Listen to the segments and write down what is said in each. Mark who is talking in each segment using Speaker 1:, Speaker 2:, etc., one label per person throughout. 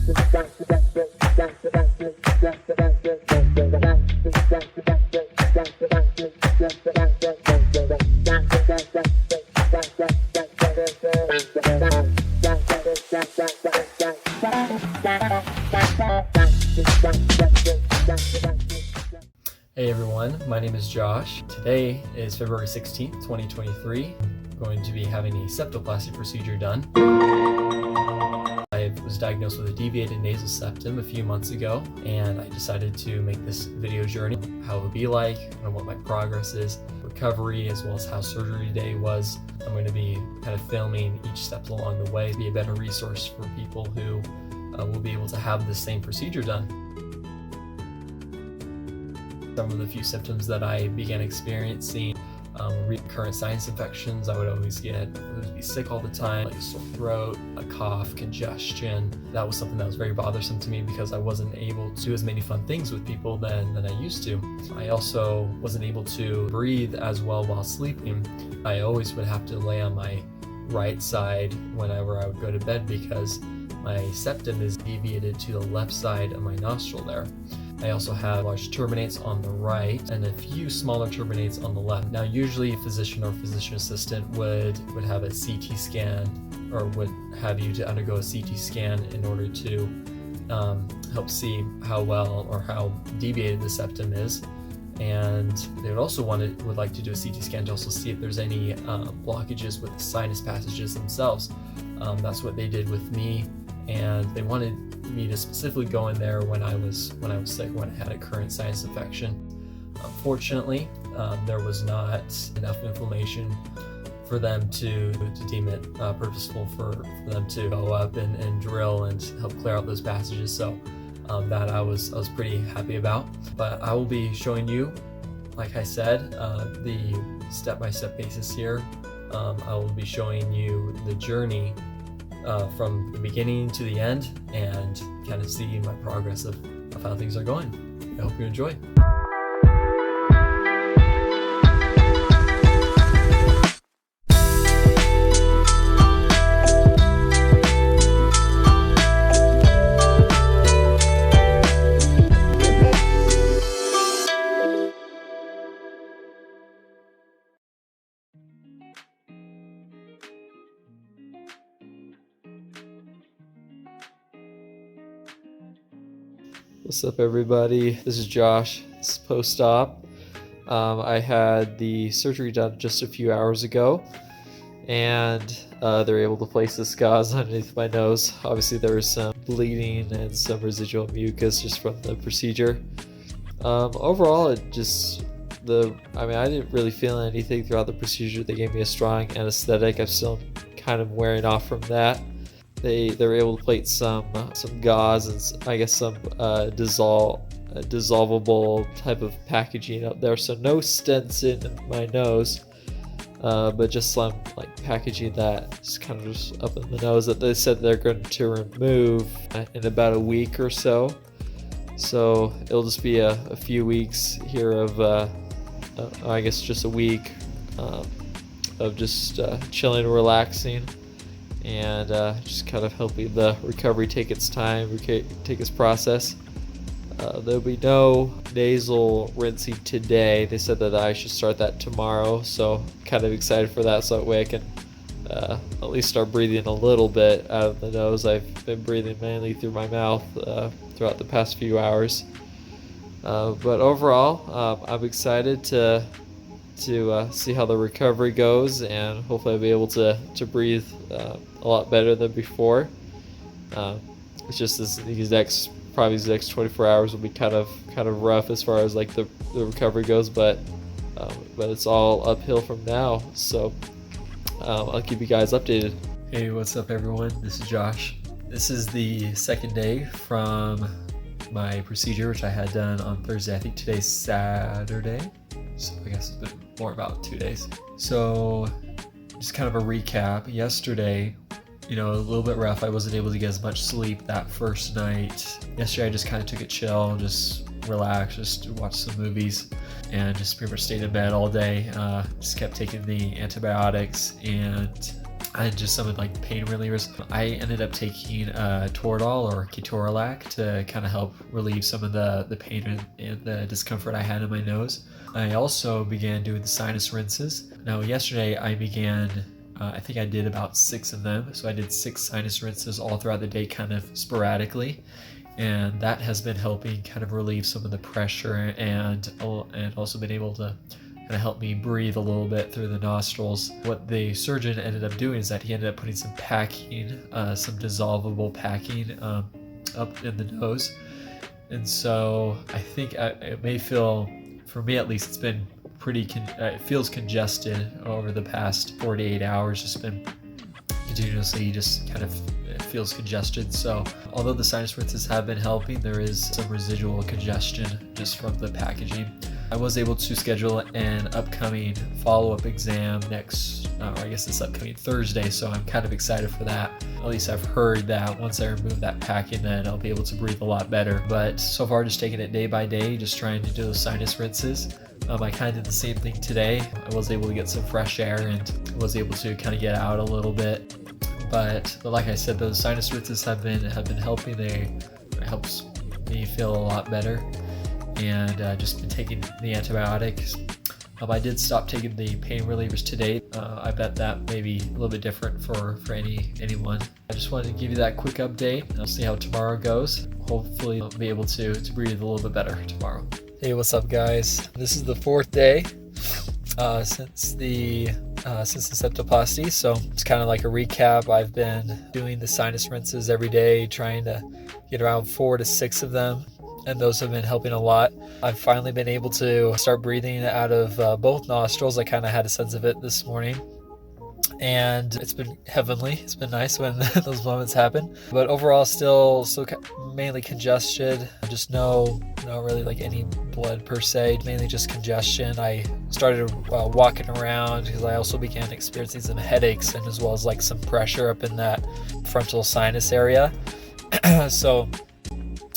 Speaker 1: Hey everyone, my name is Josh. Today is February 16th, 2023. I'm going to be having a septoplasty procedure done. I was diagnosed with a deviated nasal septum a few months ago, and I decided to make this video journey, how it would be like, and what my progress is, recovery, as well as how surgery day was. I'm going to be kind of filming each step along the way to be a better resource for people who will be able to have the same procedure done. Some of the few symptoms that I began experiencing recurrent sinus infections. I would always be sick all the time, like a sore throat, a cough, congestion. That was something that was very bothersome to me because I wasn't able to do as many fun things with people than I used to. I also wasn't able to breathe as well while sleeping. I always would have to lay on my right side whenever I would go to bed because my septum is deviated to the left side of my nostril there. I also have large turbinates on the right and a few smaller turbinates on the left. Now, usually a physician or physician assistant would have a CT scan or would have you to undergo a CT scan in order to help see how well or how deviated the septum is. And they would like to do a CT scan to also see if there's any blockages with the sinus passages themselves. That's what they did with me, and they wanted me to specifically go in there when I was sick, when I had a current sinus infection. Unfortunately, there was not enough inflammation for them to deem it purposeful for them to go up and drill and help clear out those passages. So that I was pretty happy about. But I will be showing you, like I said, the step-by-step basis here. I will be showing you the journey from the beginning to the end and kind of see my progress of how things are going. I hope you enjoy. What's up, everybody? This is Josh. It's post-op. I had the surgery done just a few hours ago, and they're able to place the gauze underneath my nose. Obviously, there was some bleeding and some residual mucus just from the procedure. Overall, I didn't really feel anything throughout the procedure. They gave me a strong anesthetic. I'm still kind of wearing off from that. They were able to plate some gauze and I guess some dissolvable type of packaging up there. So no stents in my nose, but just some like packaging that is kind of just up in the nose that they said they're going to remove in about a week or so. So it'll just be a few weeks here of I guess just a week of just chilling and relaxing. And just kind of helping the recovery take its time, take its process. There'll be no nasal rinsing today. They said that I should start that tomorrow, so kind of excited for that, so that way I can at least start breathing a little bit out of the nose. I've been breathing mainly through my mouth throughout the past few hours. But overall, I'm excited to see how the recovery goes, and hopefully I'll be able to breathe a lot better than before. It's just these next 24 hours will be kind of rough as far as like the recovery goes, but it's all uphill from now. So I'll keep you guys updated. Hey, what's up, everyone? This is Josh. This is the second day from my procedure, which I had done on Thursday. I think today's Saturday, so I guess it's been more about 2 days. So just kind of a recap. Yesterday, a little bit rough. I wasn't able to get as much sleep that first night. Yesterday I just kind of took it chill, just relax, just watch some movies, and just pretty much stayed in bed all day. Just kept taking the antibiotics, and and just some of like pain relievers. I ended up taking Toradol or Ketorolac to kind of help relieve some of the pain and the discomfort I had in my nose. I also began doing the sinus rinses. Now yesterday I began, I think I did about 6 of them. So I did 6 sinus rinses all throughout the day, kind of sporadically. And that has been helping kind of relieve some of the pressure and also been able to kind of help me breathe a little bit through the nostrils. What the surgeon ended up doing is that he ended up putting some packing, some dissolvable packing up in the nose. And so I think it may feel, for me at least, it's been pretty, it feels congested over the past 48 hours. Just been continuously just kind of, it feels congested. So although the sinus rinses have been helping, there is some residual congestion just from the packaging. I was able to schedule an upcoming follow-up exam this upcoming Thursday, so I'm kind of excited for that. At least I've heard that once I remove that packing, then I'll be able to breathe a lot better. But so far, just taking it day by day, just trying to do those sinus rinses. I kind of did the same thing today. I was able to get some fresh air and was able to kind of get out a little bit. But like I said, those sinus rinses have been helping. It helps me feel a lot better. And just been taking the antibiotics. I did stop taking the pain relievers today. I bet that may be a little bit different for anyone. I just wanted to give you that quick update. I'll see how tomorrow goes. Hopefully I'll be able to breathe a little bit better tomorrow. Hey, what's up guys? This is the 4th day since the septoplasty, so it's kind of like a recap. I've been doing the sinus rinses every day, trying to get around 4 to 6 of them, and those have been helping a lot. I've finally been able to start breathing out of both nostrils. I kind of had a sense of it this morning, and it's been heavenly. It's been nice when those moments happen, but overall still mainly congested. Just no really like any blood per se, mainly just congestion. I started walking around because I also began experiencing some headaches, and as well as like some pressure up in that frontal sinus area. So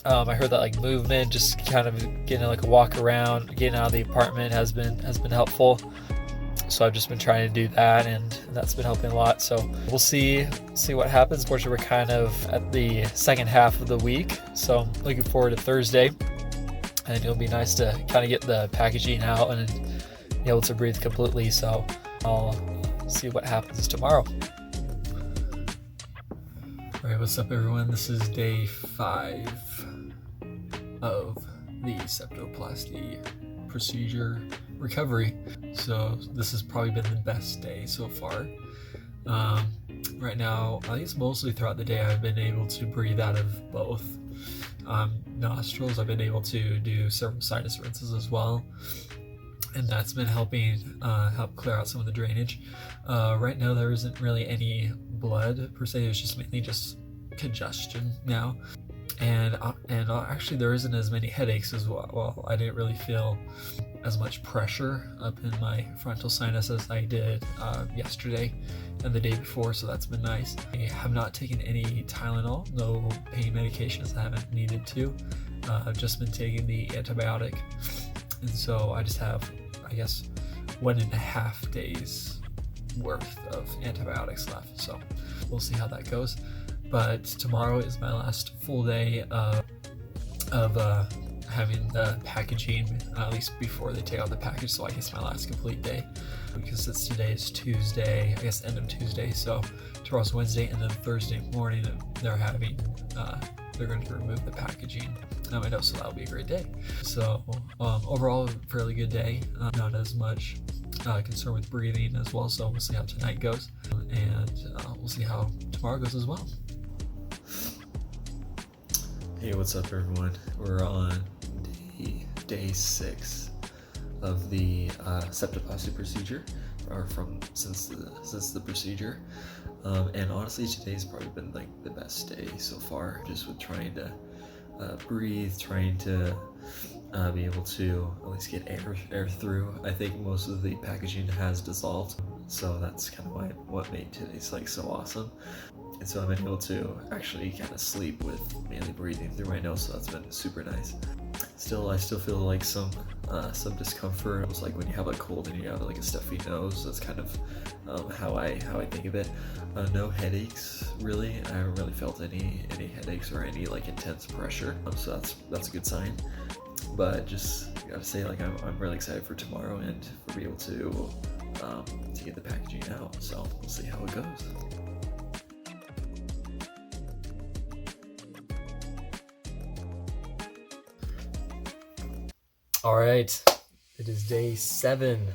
Speaker 1: I heard that like movement, just kind of getting like a walk around, getting out of the apartment has been helpful. So I've just been trying to do that, and that's been helping a lot. So we'll see what happens. Fortunately, we're kind of at the second half of the week, so I'm looking forward to Thursday, and it'll be nice to kind of get the packaging out and be able to breathe completely. So I'll see what happens tomorrow. All right, what's up everyone? This is day 5 of the septoplasty procedure recovery. So this has probably been the best day so far. Right now, I think it's mostly throughout the day I've been able to breathe out of both nostrils. I've been able to do several sinus rinses as well, and that's been helping help clear out some of the drainage. Right now there isn't really any blood per se. It's just mainly just congestion now, and actually there isn't as many headaches as well. Well, I didn't really feel as much pressure up in my frontal sinus as I did yesterday and the day before, so that's been nice. I have not taken any Tylenol, no pain medications. I haven't needed to. I've just been taking the antibiotic, and so I just have, I guess, 1.5 days worth of antibiotics left. So we'll see how that goes. But tomorrow is my last full day of having the packaging, at least before they take out the package. So I guess my last complete day, because since today is Tuesday, I guess end of Tuesday, so tomorrow's Wednesday, and then Thursday morning they're going to remove the packaging. I know, so that'll be a great day. So overall, fairly good day. Not as much concern with breathing as well. So we'll see how tonight goes, and we'll see how tomorrow goes as well. Hey, what's up everyone? We're on day 6 of the septoplasty procedure, or since the procedure, and honestly today's probably been like the best day so far, just with trying to breathe, trying to be able to at least get air through. I think most of the packaging has dissolved, so that's kind of what made today's like so awesome.
Speaker 2: And so I've been able to actually kind of sleep with mainly breathing through my nose, so that's been super nice. I still feel like some discomfort. It's like when you have a cold and you have like a stuffy nose. That's kind of how I think of it. No headaches really. I haven't really felt any headaches or any like intense pressure. So that's a good sign. But just gotta say, like I'm really excited for tomorrow and for be able to get the packaging out. So we'll see how it goes.
Speaker 1: All right, it is day 7.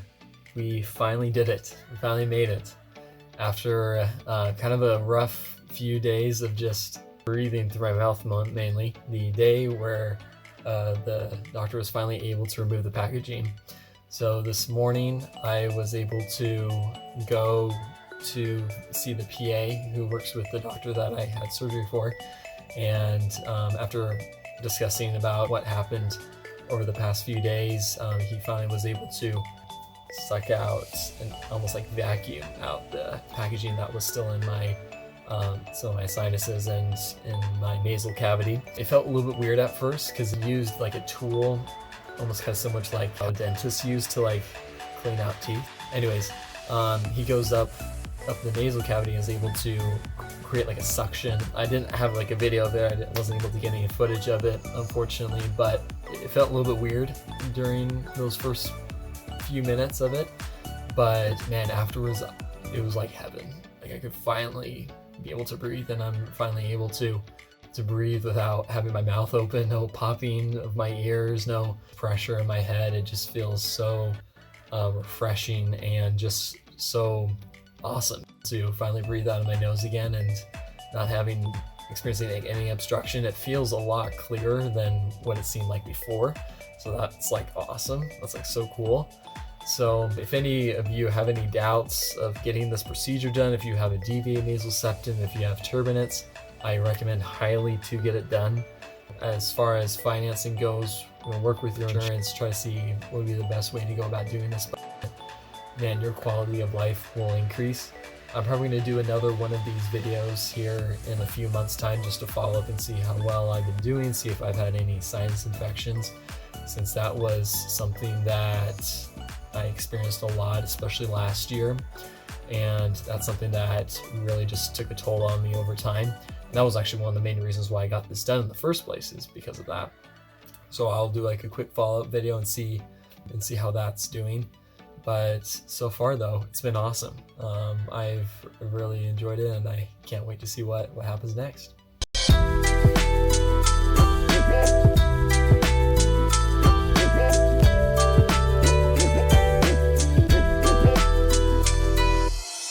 Speaker 1: We finally did it. We finally made it. After kind of a rough few days of just breathing through my mouth mainly, the day where the doctor was finally able to remove the packaging. So this morning I was able to go to see the PA who works with the doctor that I had surgery for, and after discussing about what happened over the past few days, he finally was able to suck out and almost like vacuum out the packaging that was still in my sinuses and in my nasal cavity. It felt a little bit weird at first because he used like a tool, almost kind of similar to like how dentists use to like clean out teeth. Anyways, he goes up the nasal cavity and is able to create like a suction. I didn't have like a video of it. I wasn't able to get any footage of it, unfortunately, but it felt a little bit weird during those first few minutes of it. But man, afterwards, it was like heaven. Like I could finally be able to breathe, and I'm finally able to breathe without having my mouth open, no popping of my ears, no pressure in my head. It just feels so refreshing and just so awesome to finally breathe out of my nose again and not experiencing like any obstruction. It feels a lot clearer than what it seemed like before. So that's like awesome. That's like so cool. So if any of you have any doubts of getting this procedure done, if you have a deviated nasal septum, if you have turbinates, I recommend highly to get it done. As far as financing goes, work with your insurance, try to see what would be the best way to go about doing this. But man, your quality of life will increase. I'm probably going to do another one of these videos here in a few months' time just to follow up and see how well I've been doing, see if I've had any sinus infections, since that was something that I experienced a lot, especially last year. And that's something that really just took a toll on me over time. And that was actually one of the main reasons why I got this done in the first place, is because of that. So I'll do like a quick follow-up video and see how that's doing. But so far though, it's been awesome. I've really enjoyed it, and I can't wait to see what happens next.